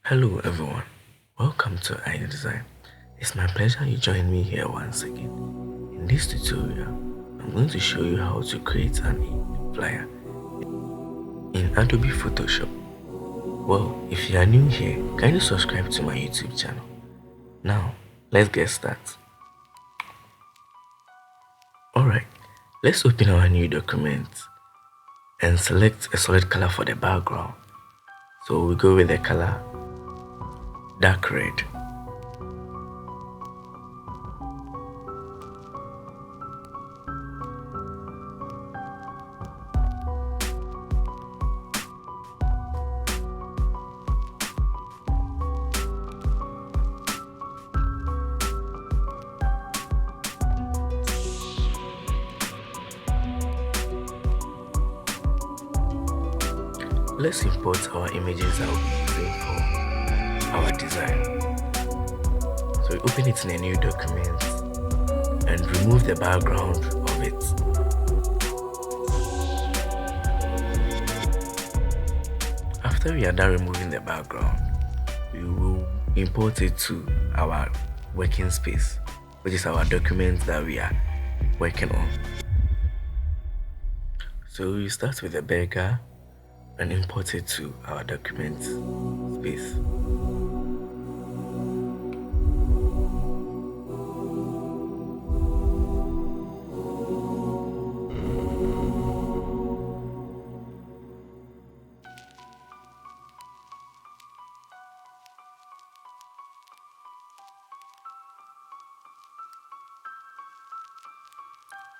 Hello everyone, welcome to ID Design. It's my pleasure you join me here once again. In this tutorial, I'm going to show you how to create an flyer in Adobe Photoshop. Well, if you are new here, kindly subscribe to my YouTube channel. Now, let's get started. Alright, let's open our new document and select a solid color for the background. So we go with the color dark red. Let's import our images that we'll be using for our design. So we open it in a new document and remove the background of it. After we are done removing the background, we will import it to our working space, which is our document that we are working on. So we start with the burger and import it to our document space.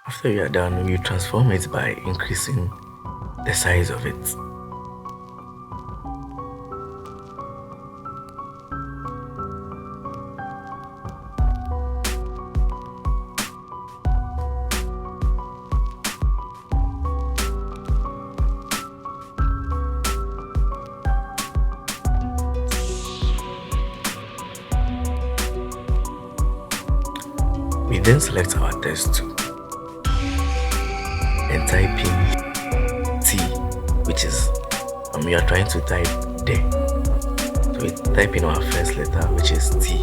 After you are done, you transform it by increasing the size of it. We then select our text tool and type in T, which is we are trying to type there. So we type in our first letter, which is T.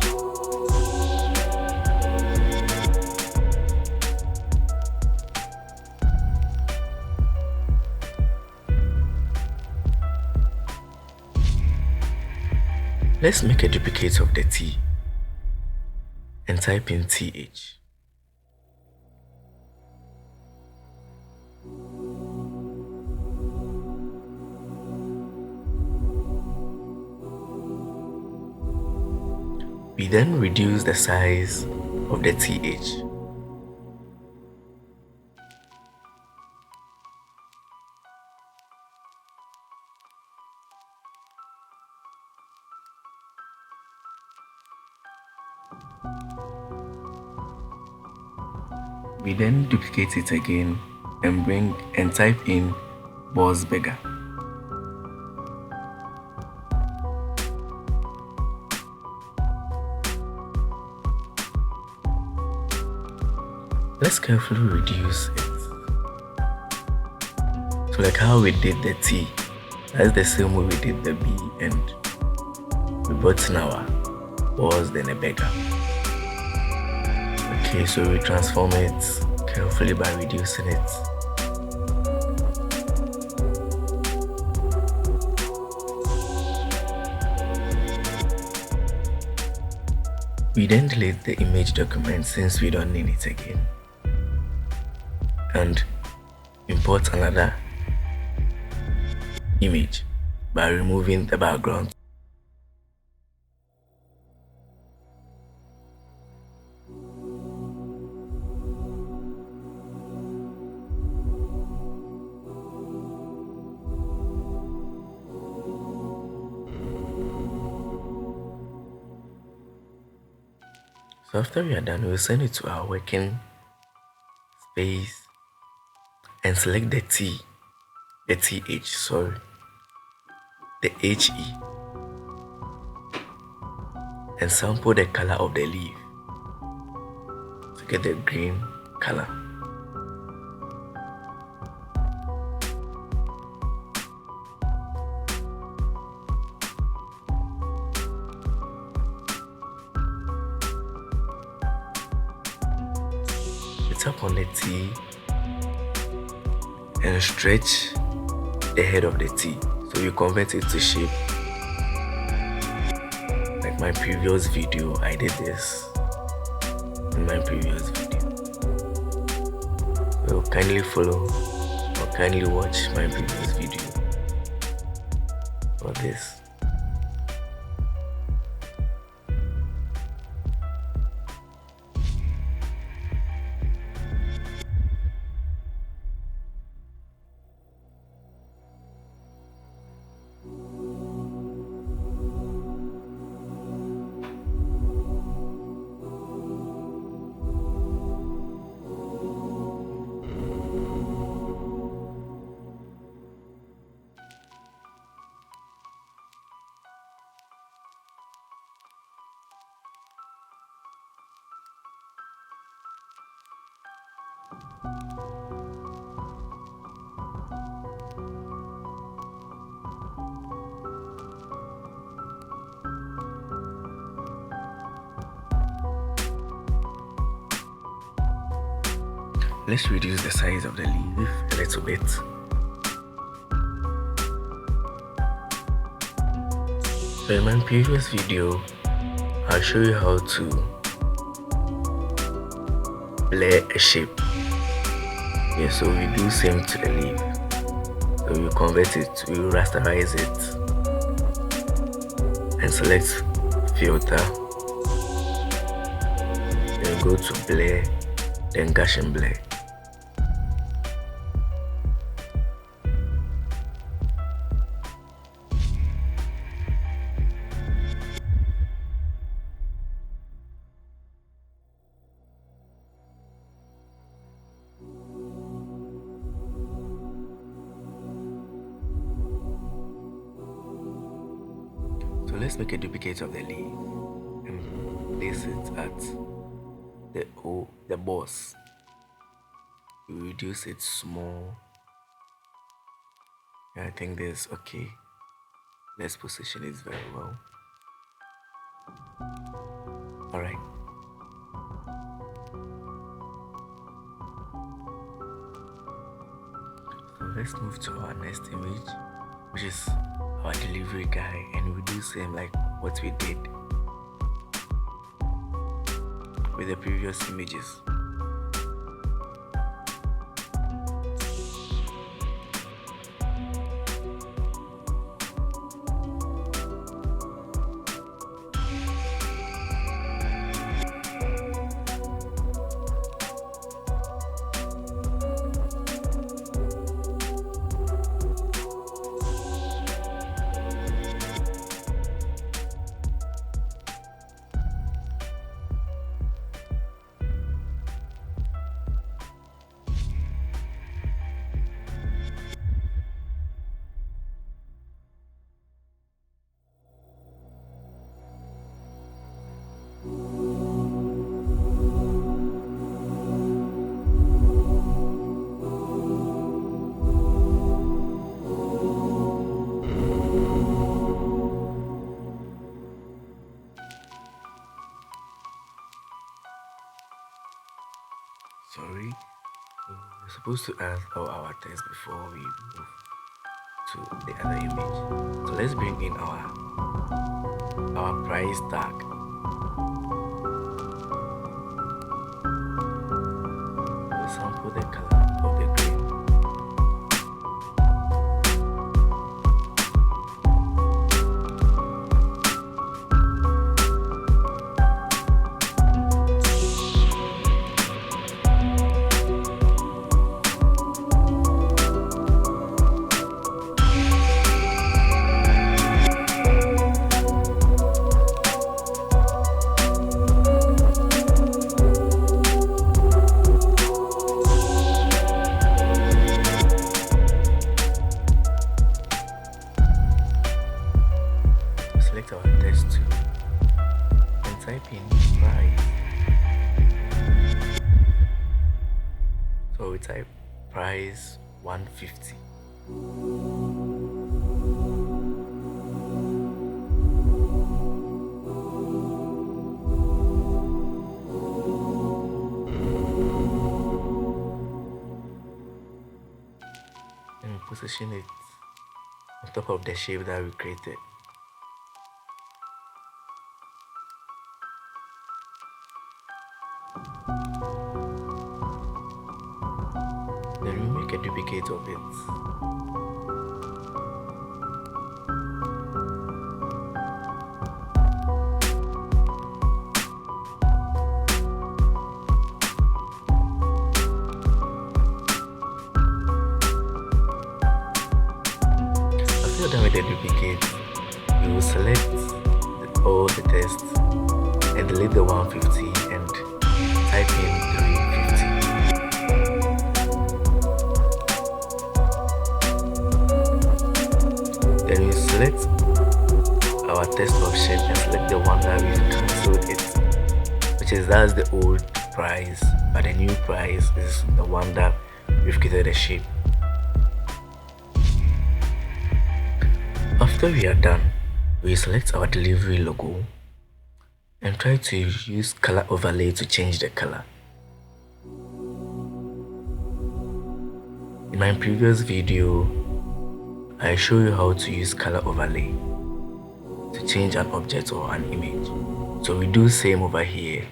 Let's make a duplicate of the T and type in TH. We then reduce the size of the TH. We then duplicate it again and type in boss beggar. Let's carefully reduce it. So like how we did the T, that's the same way we did the B, and we brought in our boss, then a beggar. Okay, so we transform it carefully by reducing it. We then delete the image document since we don't need it again, and import another image by removing the background. So after we are done, we'll send it to our working space and select the T, the TH, sorry, the HE, and sample the color of the leaf to get the green color. tap on the T and stretch the head of the T, so you convert it to shape. Like my previous video, I did this in my previous video. So kindly follow or kindly watch my previous video for this. Let's reduce the size of the leaf a little bit. So in my previous video, I'll show you how to blur a shape. Yeah, so we do same to the leaf. So we convert it, we rasterize it and select filter. Then go to blur, then Gaussian blur. So let's make a duplicate of the leaf and place it at the boss. We reduce it small. I think this okay. Let's position it very well. Alright. So let's move to our next image, which is our delivery guy, and we do same like what we did with the previous images. Sorry, we're supposed to add all our text before we move to the other image. So let's bring in our price tag. We'll sample the color of the green. Select our text tool and type in price. So we type price 150. position it on top of the shape that we created. Then we make a duplicate of it. After you're done with the duplicate, you will select all the text and delete the 150 and type in 350. Then we select our text option and select the one that we've cancelled it, which is that's the old price, but the new price is the one that we've created a shape. After we are done, we select our delivery logo and try to use color overlay to change the color. In my previous video, I show you how to use color overlay to change an object or an image. So we do same over here.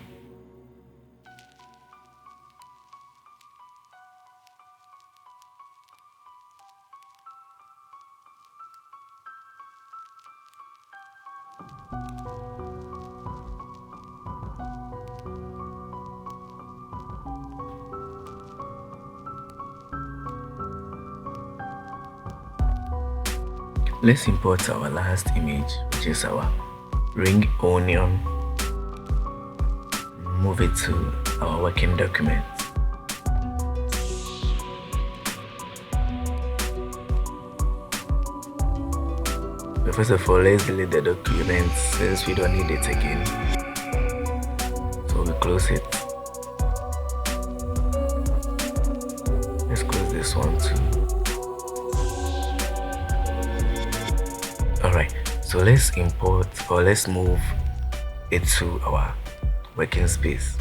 Let's import our last image, which is our ring onion. Move it to our working document. But first of all, let's delete the document since we don't need it again. So we close it. Let's close this one too. Alright, so let's import or let's move it to our working space.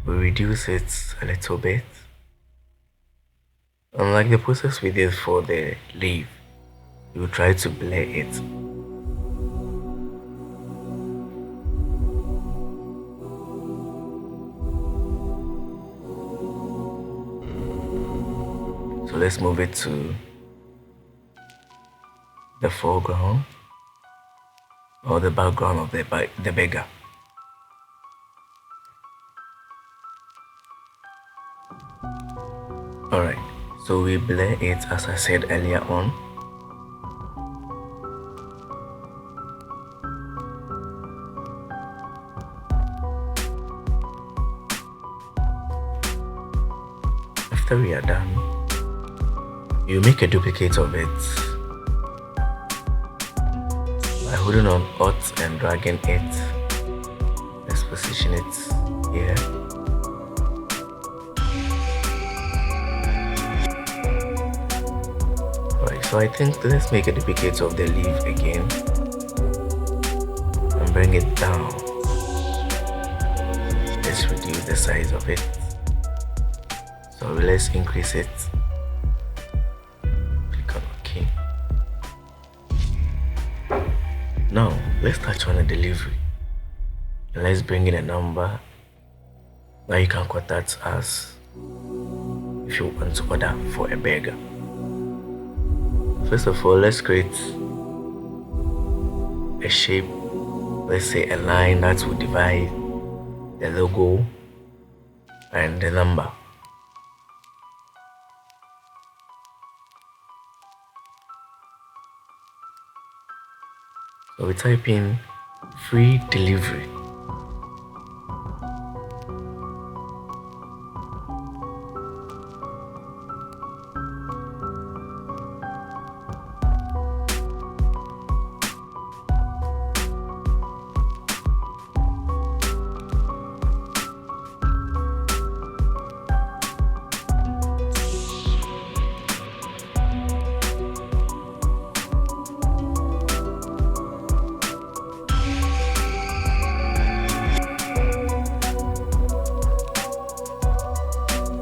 We reduce it a little bit. Unlike the process we did for the leaf, we will try to blur it. So let's move it to the foreground or the background of the beggar. Alright, so we blur it as I said earlier on. After we are done, you make a duplicate of it by holding on Alt and dragging it. Let's position it here. Alright, so I think let's make a duplicate of the leaf again and bring it down. Let's reduce the size of it. So let's increase it. Now, let's touch on the delivery. And let's bring in a number that you can contact us if you want to order for a burger. First of all, let's create a shape, let's say a line that will divide the logo and the number. So we type in free delivery.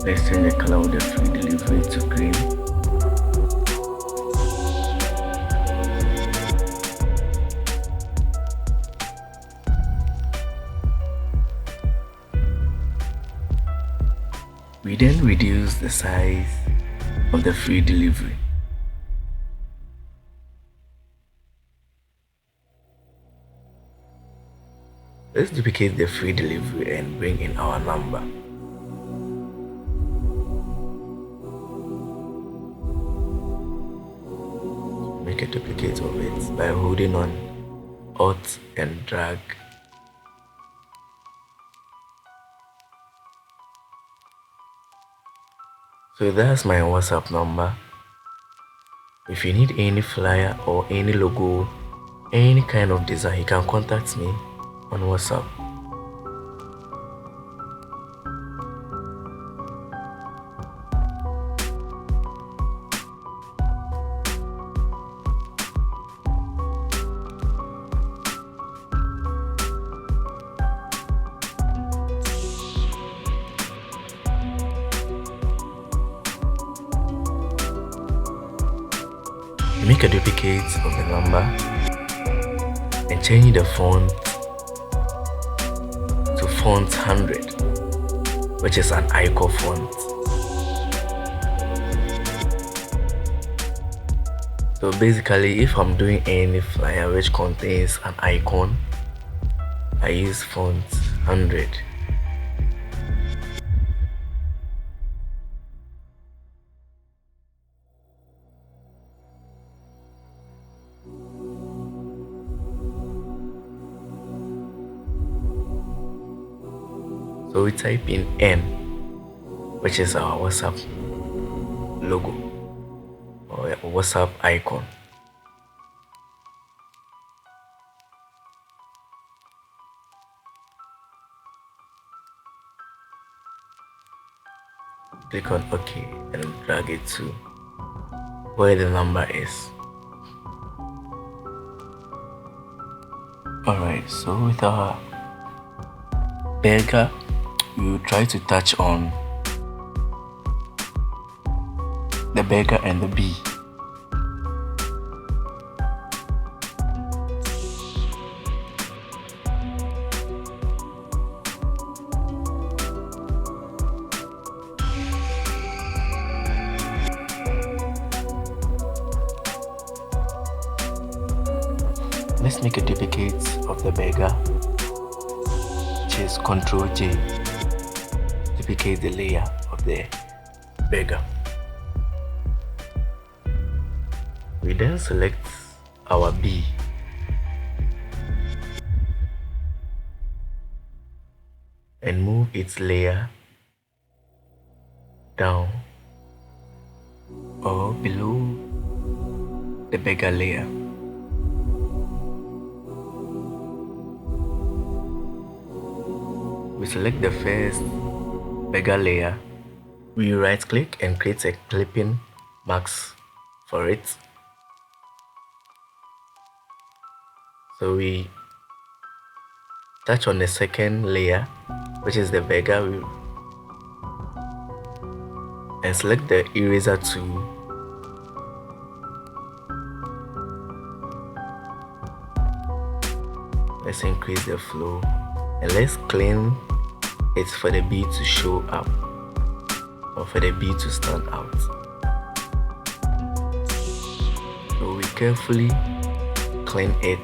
Let's change the color of the free delivery to green. We then reduce the size of the free delivery. Let's duplicate the free delivery and bring in our number. Make a duplicate of it by holding on Alt and drag. So that's my WhatsApp number. If you need any flyer or any logo, any kind of design, you can contact me on WhatsApp. Make a duplicate of the number and change the font to font 100, which is an icon font. So basically, if I'm doing any flyer which contains an icon, I use font 100. So we type in N, which is our WhatsApp logo or WhatsApp icon. Click on OK and drag it to where the number is. Alright, so with our burger, we will try to touch on the burger and the bee. Let's make a duplicate of the burger, which is Ctrl J. Duplicate the layer of the burger. We then select our bee and move its layer down or below the burger layer. We select the first burger layer. We right click and create a clipping mask for it. So we touch on the second layer, which is the burger, and select the eraser tool. Let's increase the flow and let's clean it for the bee to show up or for the bee to stand out. So we carefully clean it.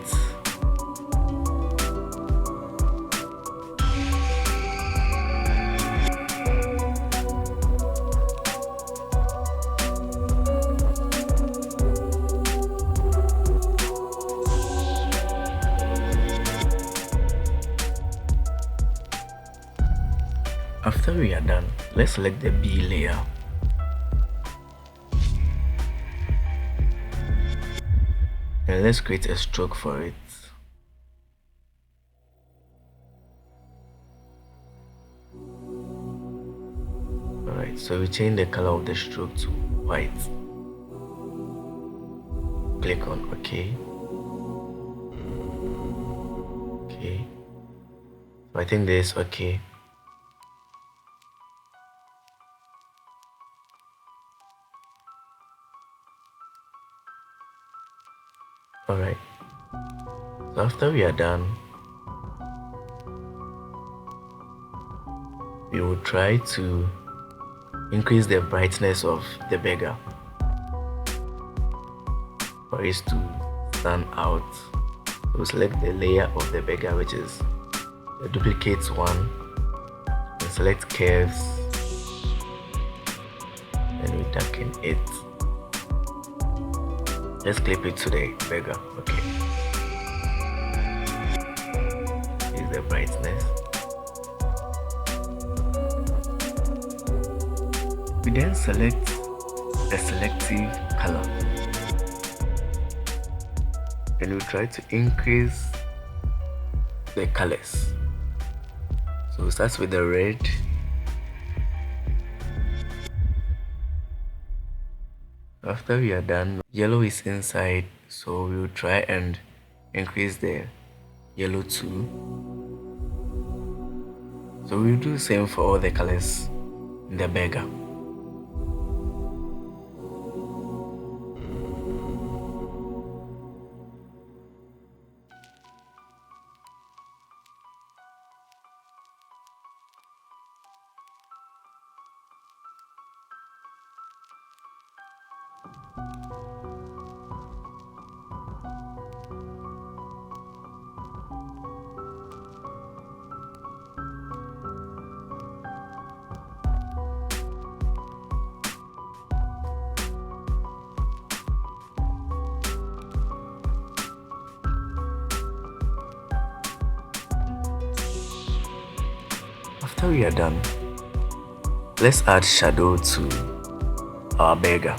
After we are done, let's select the bee layer. And let's create a stroke for it. Alright, so we change the color of the stroke to white. Click on OK. Okay. So I think this is OK. So after we are done, we will try to increase the brightness of the beggar for it to stand out. So select the layer of the beggar, which is the duplicate one, and select curves, and we darken it. Let's clip it to the beggar. Okay. Is the brightness. We then select the selective color. Then we try to increase the colors. So we start with the red. After we are done, yellow is inside, so we will try and increase the yellow too. So we'll do the same for all the colors in the beggar. After we are done, let's add shadow to our beggar.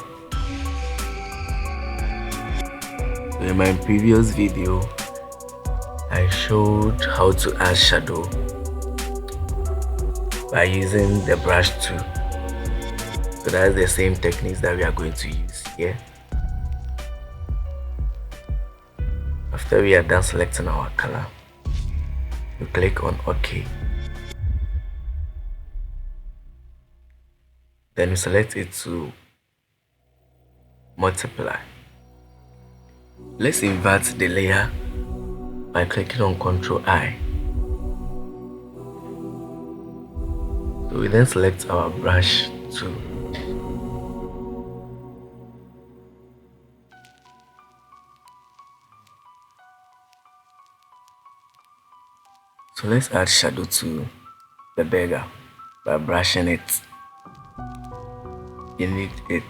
So in my previous video, I showed how to add shadow by using the brush tool. So that's the same techniques that we are going to use here. After we are done selecting our color, we click on OK. Then we select it to multiply. Let's invert the layer by clicking on Ctrl I. So we then select our brush tool. So let's add shadow to the beggar by brushing it beneath it.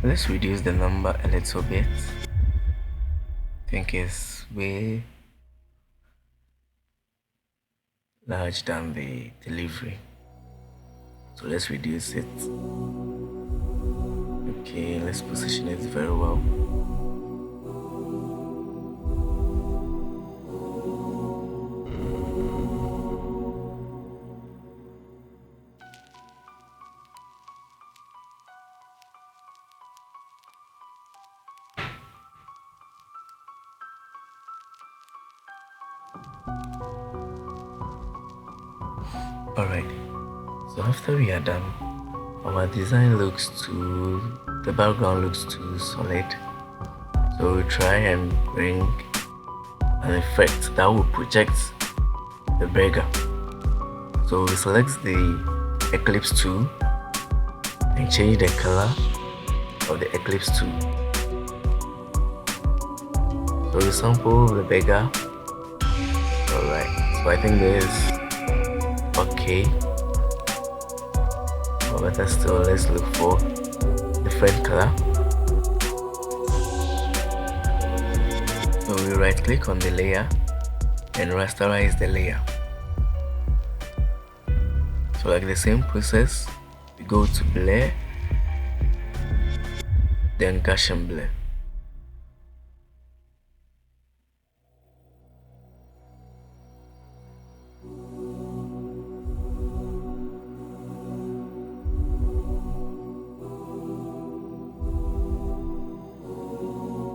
Let's reduce the number a little bit. I think it's way large than the delivery. So let's reduce it. Okay, let's position it very well. Alright, so after we are done, our design looks the background looks too solid. So we'll try and bring an effect that will project the beggar. So we select the eclipse tool and change the color of the eclipse tool. So we sample the beggar. Alright, so I think there's okay, or better still, let's look for different color. So we right click on the layer and rasterize the layer. So like the same process, we go to blur, then Gaussian blur.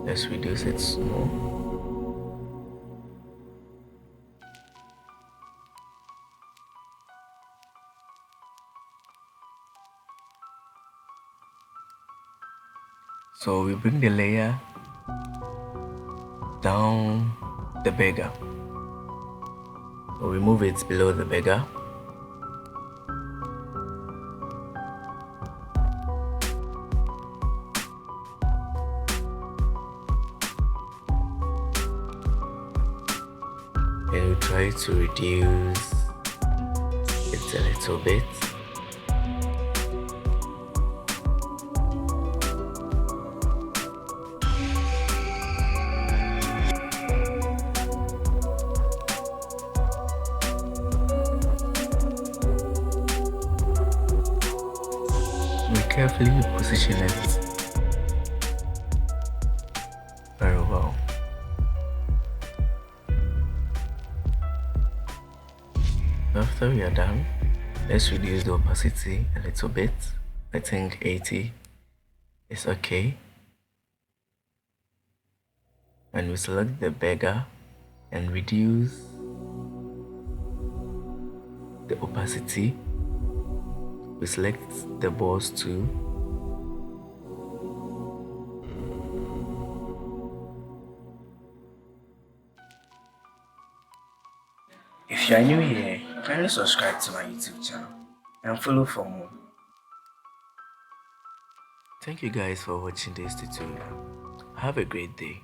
Let's reduce it small. So we bring the layer down the beggar. So we move it below the beggar. And we try to reduce it a little bit. We carefully position it very well. After we are done, let's reduce the opacity a little bit. I think 80 is okay. And we select the beggar and reduce the opacity. We select the boss too. If you are new here, kindly subscribe to my YouTube channel and follow for more. Thank you guys for watching this tutorial. Have a great day.